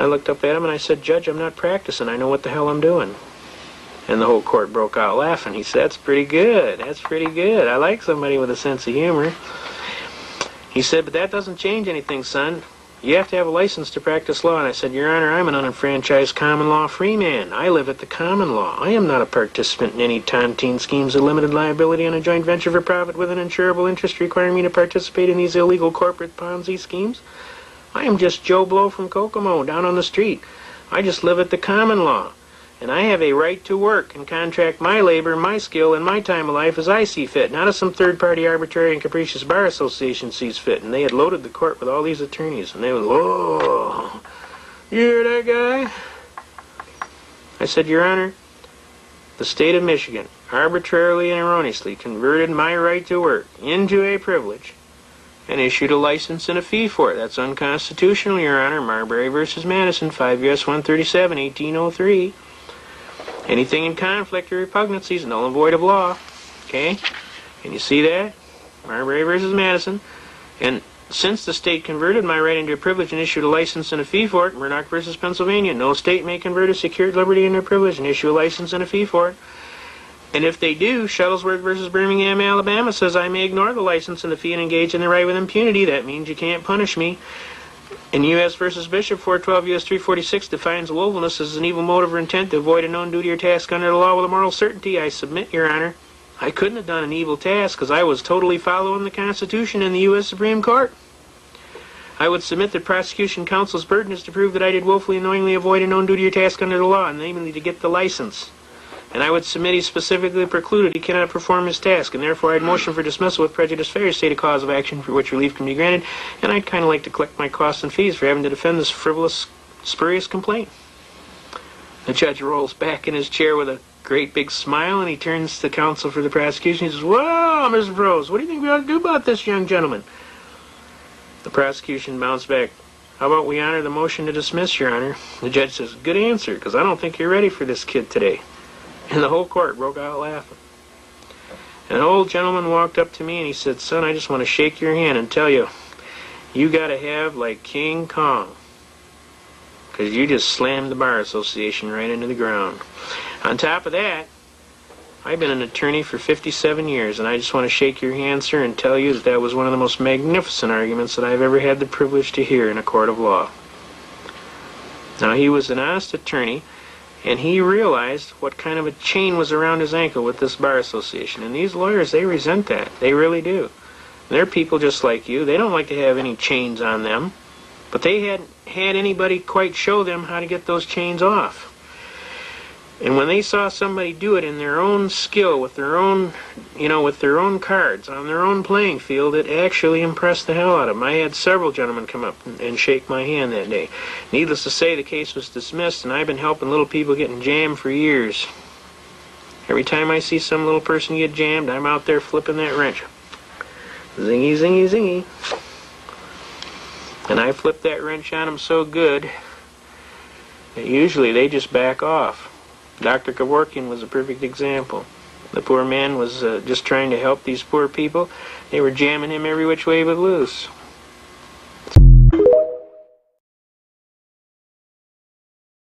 I looked up at him and I said, "Judge, I'm not practicing. I know what the hell I'm doing." And the whole court broke out laughing. He said, "That's pretty good. That's pretty good. I like somebody with a sense of humor." He said, "But that doesn't change anything, son. You have to have a license to practice law." And I said, "Your Honor, I'm an unenfranchised common law free man. I live at the common law. I am not a participant in any tontine schemes of limited liability on a joint venture for profit with an insurable interest requiring me to participate in these illegal corporate Ponzi schemes. I am just Joe Blow from Kokomo down on the street. I just live at the common law. And I have a right to work and contract my labor, my skill, and my time of life as I see fit, not as some third-party arbitrary and capricious bar association sees fit." And they had loaded the court with all these attorneys, and they were, "Whoa, you hear that guy?" I said, "Your Honor, the state of Michigan arbitrarily and erroneously converted my right to work into a privilege and issued a license and a fee for it. That's unconstitutional, Your Honor. Marbury v. Madison, 5 U.S. 137, 1803. Anything in conflict or repugnancy is null and void of law." Okay? Can you see that? Marbury v. Madison. And since the state converted my right into a privilege and issued a license and a fee for it, Murdoch v. Pennsylvania, no state may convert a secured liberty into a privilege and issue a license and a fee for it. And if they do, Shuttlesworth v. Birmingham, Alabama says I may ignore the license and the fee and engage in the right with impunity. That means you can't punish me. And U.S. v. Bishop, 412 U.S. 346, defines willfulness as an evil motive or intent to avoid a known duty or task under the law with a moral certainty. I submit, Your Honor, I couldn't have done an evil task because I was totally following the Constitution and the U.S. Supreme Court. I would submit that prosecution counsel's burden is to prove that I did willfully and knowingly avoid a known duty or task under the law, namely to get the license. And I would submit he specifically precluded he cannot perform his task, and therefore I'd motion for dismissal with prejudice failure to state a cause of action for which relief can be granted, and I'd kind of like to collect my costs and fees for having to defend this frivolous, spurious complaint. The judge rolls back in his chair with a great big smile, and he turns to counsel for the prosecution. He says, "Well, Mr. Prose, what do you think we ought to do about this young gentleman?" The prosecution bounced back. "How about we honor the motion to dismiss, Your Honor?" The judge says, "Good answer, because I don't think you're ready for this kid today." And the whole court broke out laughing. And an old gentleman walked up to me and he said, "Son, I just want to shake your hand and tell you, you got to have like King Kong, because you just slammed the Bar Association right into the ground. On top of that, I've been an attorney for 57 years, and I just want to shake your hand, sir, and tell you that that was one of the most magnificent arguments that I've ever had the privilege to hear in a court of law." Now, he was an honest attorney, and he realized what kind of a chain was around his ankle with this Bar Association. And these lawyers, they resent that. They really do. They're people just like you. They don't like to have any chains on them. But they hadn't had anybody quite show them how to get those chains off. And when they saw somebody do it in their own skill, with their own, with their own cards, on their own playing field, it actually impressed the hell out of them. I had several gentlemen come up and shake my hand that day. Needless to say, the case was dismissed, and I've been helping little people get in jam for years. Every time I see some little person get jammed, I'm out there flipping that wrench. Zingy, zingy, zingy. And I flip that wrench on them so good that usually they just back off. Dr. Kevorkian was a perfect example. The poor man was just trying to help these poor people. They were jamming him every which way but loose.